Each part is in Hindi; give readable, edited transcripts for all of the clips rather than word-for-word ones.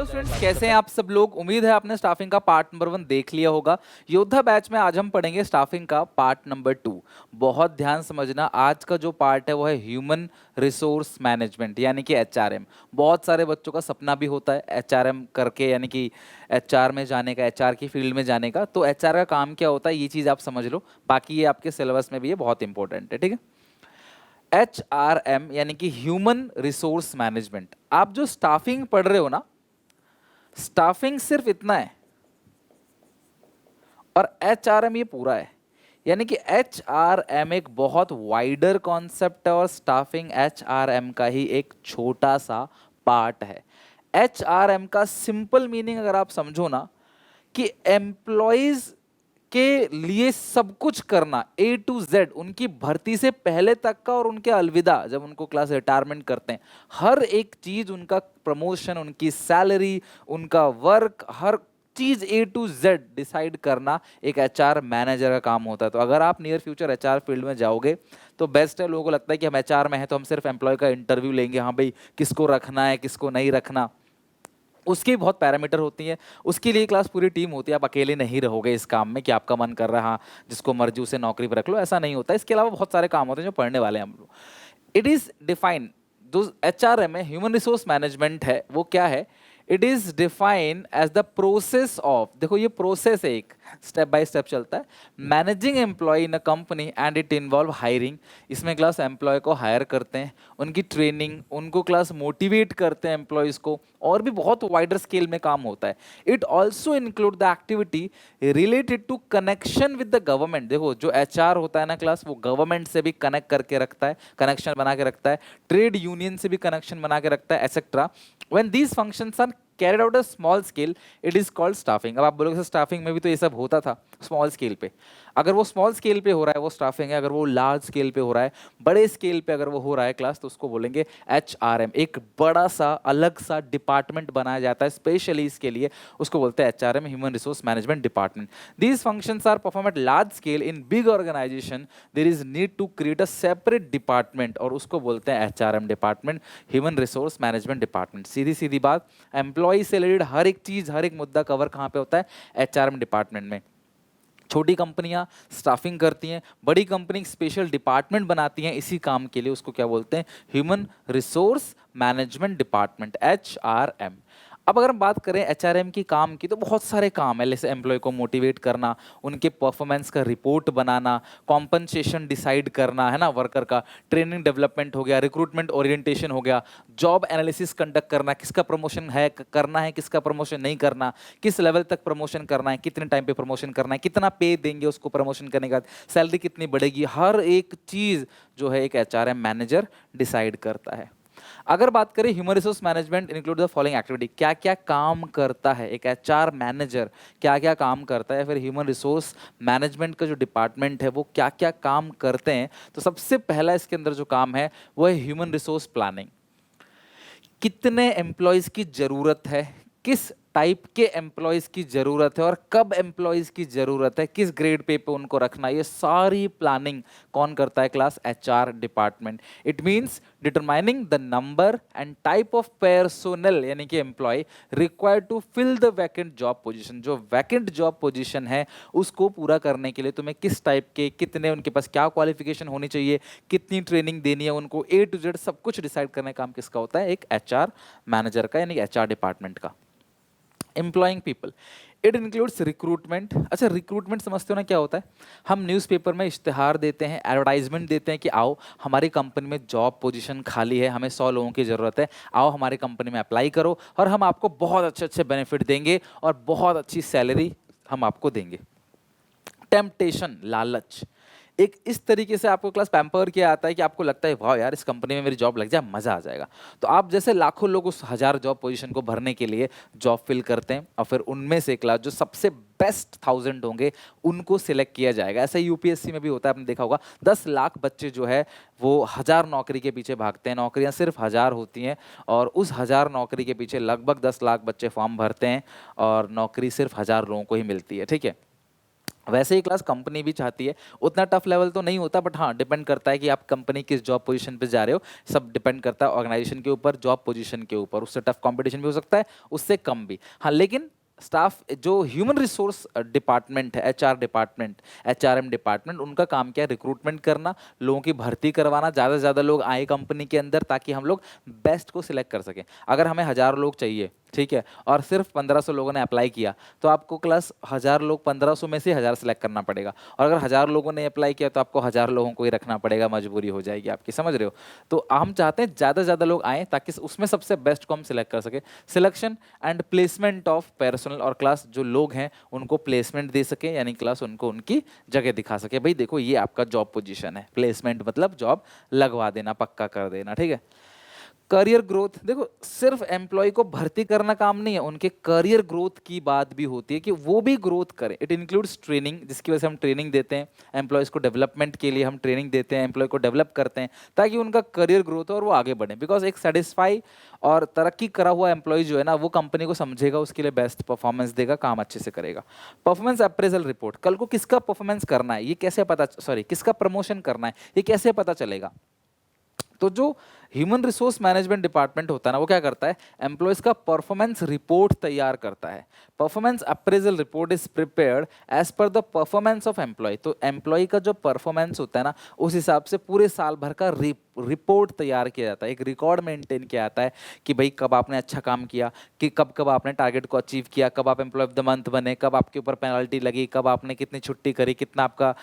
हेलो स्टूडेंट्स, कैसे हैं आप सब लोग। उम्मीद है आपने स्टाफिंग का पार्ट नंबर 1 देख लिया होगा। योद्धा बैच में आज हम पढ़ेंगे स्टाफिंग का पार्ट नंबर 2। बहुत ध्यान समझना, आज का जो पार्ट है वो है ह्यूमन रिसोर्स मैनेजमेंट यानी कि एचआरएम। बहुत सारे बच्चों का सपना भी होता है एचआरएम करके, यानी कि एचआर में जाने का, एचआर की फील्ड में जाने का। तो एचआर का काम क्या होता है ये चीज़ आप समझ लो, बाकी ये आपके सिलेबस में भी ये बहुत इंपॉर्टेंट है, ठीक है। HRM यानी कि ह्यूमन रिसोर्स मैनेजमेंट। आप जो स्टाफिंग पढ़ रहे हो ना, स्टाफिंग सिर्फ इतना है और HRM ये पूरा है। यानी कि HRM एक बहुत वाइडर कॉन्सेप्ट है और स्टाफिंग HRM का ही एक छोटा सा पार्ट है। HRM का सिंपल मीनिंग अगर आप समझो ना, कि एम्प्लॉयज के लिए सब कुछ करना, A to Z, उनकी भर्ती से पहले तक का और उनके अलविदा जब उनको क्लास रिटायरमेंट करते हैं, हर एक चीज, उनका प्रमोशन, उनकी सैलरी, उनका वर्क, हर चीज A to Z डिसाइड करना एक HR मैनेजर का काम होता है। तो अगर आप नियर फ्यूचर HR फील्ड में जाओगे तो बेस्ट है। लोगों को लगता है कि हम HR में हैं तो हम सिर्फ एम्प्लॉय का इंटरव्यू लेंगे, हाँ भाई किसको रखना है किसको नहीं रखना, उसकी बहुत पैरामीटर होती हैं। उसके लिए क्लास पूरी टीम होती है, आप अकेले नहीं रहोगे इस काम में कि आपका मन कर रहा, हाँ जिसको मर्जी उसे नौकरी पर रख लो, ऐसा नहीं होता। इसके अलावा बहुत सारे काम होते हैं जो पढ़ने वाले हैं हम लोग। इट इज़ डिफाइन, जो HRM है, ह्यूमन रिसोर्स मैनेजमेंट है, वो क्या है? It is define as the process of, देखो ये प्रोसेस है, एक स्टेप बाय स्टेप चलता है, managing employ in a company and it involve hiring. इसमें क्लास एम्प्लॉय को हायर करते हैं, उनकी ट्रेनिंग, उनको क्लास मोटिवेट करते हैं एम्प्लॉयज को, और भी बहुत वाइडर स्केल में काम होता है। It also include the activity related to connection with the government. देखो जो HR होता है ना क्लास, वो गवर्नमेंट से भी कनेक्ट करके रखता है, कनेक्शन बना के रखता है, ट्रेड यूनियन से भी कनेक्शन बना के रखता है, etcetera. When these functions are carried out a small scale, it is called staffing। अब आप बोलोगे स्टाफिंग में भी तो ये सब होता था स्मॉल स्केल पे। अगर वो स्मॉल स्केल पे हो रहा है वो स्टाफिंग है, अगर वो लार्ज स्केल पे हो रहा है, बड़े स्केल पे अगर वो हो रहा है क्लास, तो उसको बोलेंगे HRM। एक बड़ा सा अलग सा डिपार्टमेंट बनाया जाता है स्पेशली इसके लिए, उसको बोलते हैं HRM, human resource management department. These functions are perform at large scale in big organization, there is need to create a separate department, और उसको बोलते हैं HRM department, human resource management department. सीधी सीधी बात, एम्प्लॉय से रिलेटेड हर एक चीज, हर एक मुद्दा कवर कहाँ पे होता है? HRM डिपार्टमेंट में। छोटी कंपनियां स्टाफिंग करती हैं, बड़ी कंपनी स्पेशल डिपार्टमेंट बनाती हैं इसी काम के लिए, उसको क्या बोलते हैं? Human resource management department, HRM। अब अगर हम बात करें HRM की काम की, तो बहुत सारे काम है, जैसे एम्प्लॉय को मोटिवेट करना, उनके परफॉर्मेंस का रिपोर्ट बनाना, कॉम्पनसेशन डिसाइड करना, है ना, वर्कर का ट्रेनिंग डेवलपमेंट हो गया, रिक्रूटमेंट ओरिएंटेशन हो गया, जॉब एनालिसिस कंडक्ट करना, किसका प्रमोशन है करना है, किसका प्रमोशन नहीं करना, किस लेवल तक प्रमोशन करना है, कितने टाइम पे प्रमोशन करना है, कितना पे देंगे उसको प्रमोशन करने के बाद, सैलरी कितनी बढ़ेगी, हर एक चीज जो है एक HRM मैनेजर डिसाइड करता है। अगर बात करें human resource management include the following activity, क्या क्या काम करता है एक HR मैनेजर, क्या क्या काम करता है, फिर ह्यूमन रिसोर्स मैनेजमेंट का जो डिपार्टमेंट है वो क्या क्या काम करते हैं। तो सबसे पहला इसके अंदर जो काम है वो है ह्यूमन रिसोर्स प्लानिंग। कितने एम्प्लॉयज की जरूरत है, किस टाइप के एम्प्लॉयज की जरूरत है, और कब एम्प्लॉयज की जरूरत है, किस ग्रेड पे उनको रखना, ये सारी प्लानिंग कौन करता है? Class HR department. It means determining the number and type of personal, यानी कि employ required to fill the vacant job position. जो वैकेंट जॉब पोजीशन है उसको पूरा करने के लिए तुम्हें किस टाइप के, कितने, उनके पास क्या क्वालिफिकेशन होनी चाहिए, कितनी ट्रेनिंग देनी है उनको, A to Z सब कुछ डिसाइड करने का काम किसका होता है? एक HR मैनेजर का, यानी HR डिपार्टमेंट का। Employing people, it includes recruitment. अच्छा, रिक्रूटमेंट समझते हो ना क्या होता है? हम न्यूज़पेपर में इश्तिहार देते हैं, एडवर्टाइजमेंट देते हैं कि आओ हमारी कंपनी में जॉब पोजीशन खाली है, हमें 100 लोगों की ज़रूरत है, आओ हमारी कंपनी में अप्लाई करो और हम आपको बहुत अच्छे अच्छे बेनिफिट देंगे और बहुत अच्छी सैलरी हम आपको देंगे। टेम्पटेशन, लालच, एक इस तरीके से आपको क्लास पैम्पर किया आता है कि आपको लगता है वाह यार इस कंपनी में मेरी जॉब लग जाए, मजा आ जाएगा। तो आप जैसे लाखों लोग उस 1000 जॉब पोजीशन को भरने के लिए जॉब फिल करते हैं, और फिर उनमें से क्लास जो सबसे बेस्ट 1000 होंगे उनको सिलेक्ट किया जाएगा। ऐसा UPSC में भी होता है, आपने देखा होगा 10 लाख बच्चे जो है वो 1000 नौकरी के पीछे भागते हैं, नौकरियां सिर्फ 1000 होती हैं, और उस 1000 नौकरी के पीछे लगभग 10 लाख बच्चे फॉर्म भरते हैं और नौकरी सिर्फ 1000 लोगों को ही मिलती है, ठीक है। वैसे ही क्लास कंपनी भी चाहती है, उतना टफ लेवल तो नहीं होता, बट हाँ डिपेंड करता है कि आप कंपनी किस जॉब पोजीशन पे जा रहे हो। सब डिपेंड करता है ऑर्गेनाइजेशन के ऊपर, जॉब पोजीशन के ऊपर। उससे टफ कंपटीशन भी हो सकता है, उससे कम भी। हाँ लेकिन स्टाफ जो ह्यूमन रिसोर्स डिपार्टमेंट है, एचआर डिपार्टमेंट, एचआरएम डिपार्टमेंट, उनका काम क्या है? रिक्रूटमेंट करना, लोगों की भर्ती करवाना, ज़्यादा से ज़्यादा लोग आए कंपनी के अंदर ताकि हम लोग बेस्ट को सिलेक्ट कर सकें। अगर हमें 1000 लोग चाहिए, ठीक है, और सिर्फ 1500 लोगों ने अप्लाई किया, तो आपको क्लास 1000 लोग 1500 में से 1000 सेलेक्ट करना पड़ेगा। और अगर 1000 लोगों ने अप्लाई किया तो आपको 1000 लोगों को ही रखना पड़ेगा, मजबूरी हो जाएगी आपकी, समझ रहे हो? तो हम चाहते हैं ज़्यादा से ज़्यादा लोग आएँ ताकि उसमें सबसे बेस्ट को हम सिलेक्ट कर सके। Selection and placement of personal, और क्लास जो लोग हैं उनको प्लेसमेंट दे सके, यानी क्लास उनको उनकी जगह दिखा सके। भाई देखो ये आपका जॉब पोजीशन है, प्लेसमेंट मतलब जॉब लगवा देना, पक्का कर देना, ठीक है। करियर ग्रोथ, देखो सिर्फ एम्प्लॉय को भर्ती करना काम नहीं है, उनके करियर ग्रोथ की बात भी होती है कि वो भी ग्रोथ करें। इट इंक्लूड्स ट्रेनिंग, जिसकी वजह से हम ट्रेनिंग देते हैं एम्प्लॉयज को, डेवलपमेंट के लिए हम ट्रेनिंग देते हैं, एम्प्लॉय को डेवलप करते हैं ताकि उनका करियर ग्रोथ हो और वो आगे बढ़े। बिकॉज एक सेटिस्फाई और तरक्की करा हुआ एम्प्लॉय जो है ना, वो कंपनी को समझेगा, उसके लिए बेस्ट परफॉर्मेंस देगा, काम अच्छे से करेगा। परफॉर्मेंस अप्रेजल रिपोर्ट, कल को किसका परफॉर्मेंस करना है ये कैसे पता, सॉरी किसका प्रमोशन करना है ये कैसे पता चलेगा? तो जो ह्यूमन रिसोर्स मैनेजमेंट डिपार्टमेंट होता है ना, वो क्या करता है? एम्प्लॉयज का परफॉर्मेंस रिपोर्ट तैयार करता है। Performance appraisal report is prepared as per the performance of employ. तो एम्प्लॉय का जो परफॉर्मेंस होता है ना, उस हिसाब से पूरे साल भर का रिपोर्ट तैयार किया जाता है, एक रिकॉर्ड मेंटेन किया जाता है कि भाई कब आपने अच्छा काम किया, कि कब कब आपने टारगेट को अचीव किया, कब आप एम्प्लॉय ऑफ द मंथ बने, कब आपके ऊपर पेनल्टी लगी, कब आपने कितनी छुट्टी करी, कितना आपका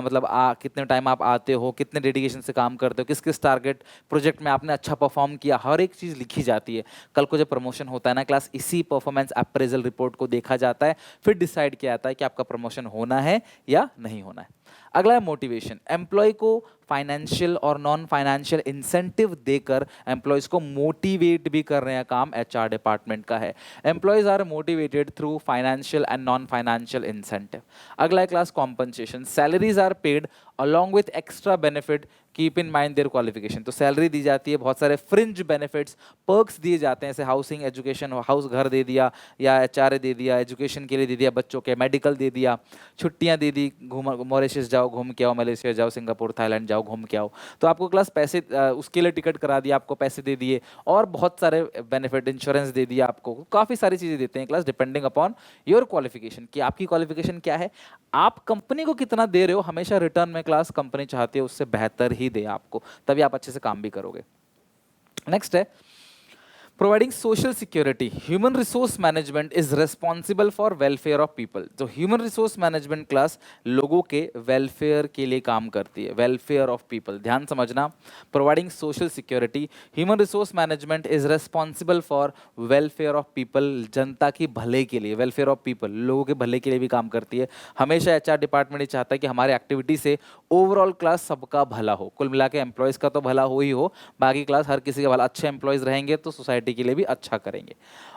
मतलब कितने टाइम आप आते हो, कितने डेडिकेशन से काम करते हो, किस किस टारगेट प्रोजेक्ट में आपने अच्छा परफॉर्म किया, हर एक चीज़ लिखी जाती है। कल को जब प्रमोशन होता है ना क्लास, इसी परफॉर्मेंस अप्रेजल रिपोर्ट को देखा जाता है, फिर डिसाइड किया जाता है कि आपका प्रमोशन होना है या नहीं होना है। अगला है मोटिवेशन। एम्प्लॉय को फाइनेंशियल और नॉन फाइनेंशियल इंसेंटिव देकर एम्प्लॉयज को मोटिवेट भी कर रहे हैं, काम एचआर डिपार्टमेंट का है। Employees are motivated through financial and non financial incentive. अगला है class compensation. Salaries are paid along with extra benefit, keep in mind their qualification. तो सैलरी दी जाती है, बहुत सारे फ्रिंज बेनिफिट्स, पर्क्स दिए जाते हैं, जैसे हाउसिंग, एजुकेशन, हाउस घर दे दिया, या एचआरए दे दिया, एजुकेशन के लिए दे दिया बच्चों के, मेडिकल दे दिया, छुट्टियां दे दी, घूम मॉरिशस जाओ घूम के आओ, मलेशिया जाओ, सिंगापुर थाईलैंड जाओ घूम के आओ। तो आपको क्लास पैसे उसके लिए टिकट करा दिया, आपको पैसे दे दिए, और बहुत सारे बेनिफिट, इंश्योरेंस दे दिया आपको, काफ़ी सारी चीज़ें देते हैं class, depending upon your qualification, कि आपकी क्वालिफिकेशन क्या है, आप कंपनी को कितना दे रहे हो। हमेशा रिटर्न में क्लास कंपनी चाहती है उससे बेहतर ही दे आपको, तभी आप अच्छे से काम भी करोगे। नेक्स्ट है providing social security. Human resource management is responsible for welfare of people. तो ह्यूमन रिसोर्स मैनेजमेंट क्लास लोगों के वेलफेयर के लिए काम करती है, वेलफेयर ऑफ पीपल, ध्यान समझना। Providing social security, human resource management is responsible for welfare of people, जनता की भले के लिए, वेलफेयर ऑफ पीपल, लोगों के भले के लिए भी काम करती है। हमेशा एचआर डिपार्टमेंट ये चाहता है कि हमारे एक्टिविटी से ओवरऑल क्लास सबका भला हो, कुल मिला के एम्प्लॉयज़ का तो भला हो ही हो, बाकी क्लास हर किसी का भला। अच्छे एम्प्लॉयज़ रहेंगे तो सोसाइटी के लिए भी अच्छा करेंगे।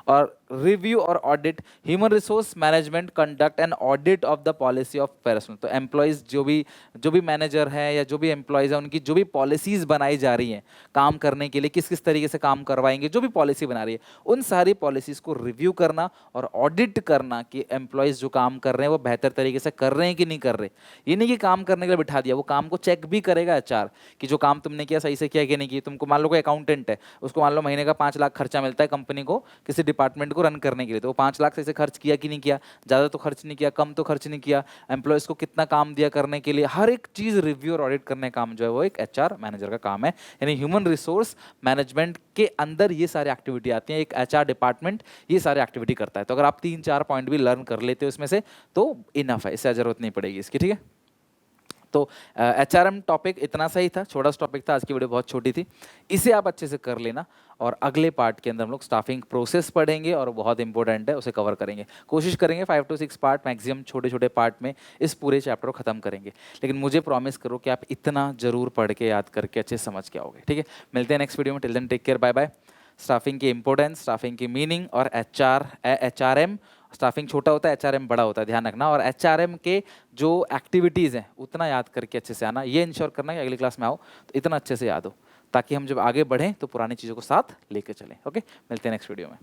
और रिव्यू और audit, human resource management conduct an audit of the policy of personal. तो एम्प्लॉयज़ जो भी मैनेजर हैं या जो भी एम्प्लॉयज़ हैं, उनकी जो भी पॉलिसीज़ बनाई जा रही हैं काम करने के लिए, किस किस तरीके से काम करवाएंगे, जो भी पॉलिसी बना रही है, उन सारी पॉलिसीज़ को रिव्यू करना और ऑडिट करना कि एम्प्लॉयज़ जो काम कर रहे हैं वो बेहतर तरीके से कर रहे हैं कि नहीं कर रहे। ये नहीं कि काम करने के लिए बिठा दिया, वो काम को चेक भी करेगा एचआर कि जो काम तुमने किया सही से किया कि नहीं किया। तुमको मान लो कोई अकाउंटेंट है, उसको मान लो महीने का 5 लाख खर्चा मिलता है कंपनी को किसी डिपार्टमेंट को रन करने के लिए, तो वो 5 लाख से खर्च किया कि नहीं किया, ज़्यादा तो खर्च नहीं किया, कम तो खर्च नहीं किया, एम्प्लॉयज़ को कितना काम दिया करने के लिए, हर एक चीज़ रिव्यू और ऑडिट करने का काम जो है वो एक एचआर मैनेजर का काम है। यानी ह्यूमन रिसोर्स मैनेजमेंट के अंदर ये सारी एक्टिविटी आती हैं, एक एचआर डिपार्टमेंट ये सारी एक्टिविटी करता है। तो अगर आप 3-4 पॉइंट भी लर्न कर लेते हो इसमें से तो इनफ है, इससे जरूरत नहीं पड़ेगी इसकी, ठीक है। तो एचआरएम टॉपिक इतना सही था, छोटा सा टॉपिक था, आज की वीडियो बहुत छोटी थी, इसे आप अच्छे से कर लेना। और अगले पार्ट के अंदर हम लोग स्टाफिंग प्रोसेस पढ़ेंगे और बहुत इंपॉर्टेंट है, उसे कवर करेंगे। कोशिश करेंगे 5 to 6 पार्ट मैक्सिमम, छोटे छोटे पार्ट में इस पूरे चैप्टर को खत्म करेंगे। लेकिन मुझे प्रॉमिस करो कि आप इतना जरूर पढ़ के याद करके अच्छे समझ के आओगे, ठीक है। मिलते हैं नेक्स्ट वीडियो में, till then take care, bye bye. Staffing की इंपॉर्टेंस, स्टाफिंग की मीनिंग और एचआरएम, स्टाफिंग छोटा होता है, एचआरएम बड़ा होता है, ध्यान रखना। और एचआरएम के जो एक्टिविटीज़ हैं उतना याद करके अच्छे से आना, ये इंश्योर करना कि अगली क्लास में आओ तो इतना अच्छे से याद हो, ताकि हम जब आगे बढ़ें तो पुरानी चीज़ों को साथ लेके चलें। ओके, मिलते हैं नेक्स्ट वीडियो में।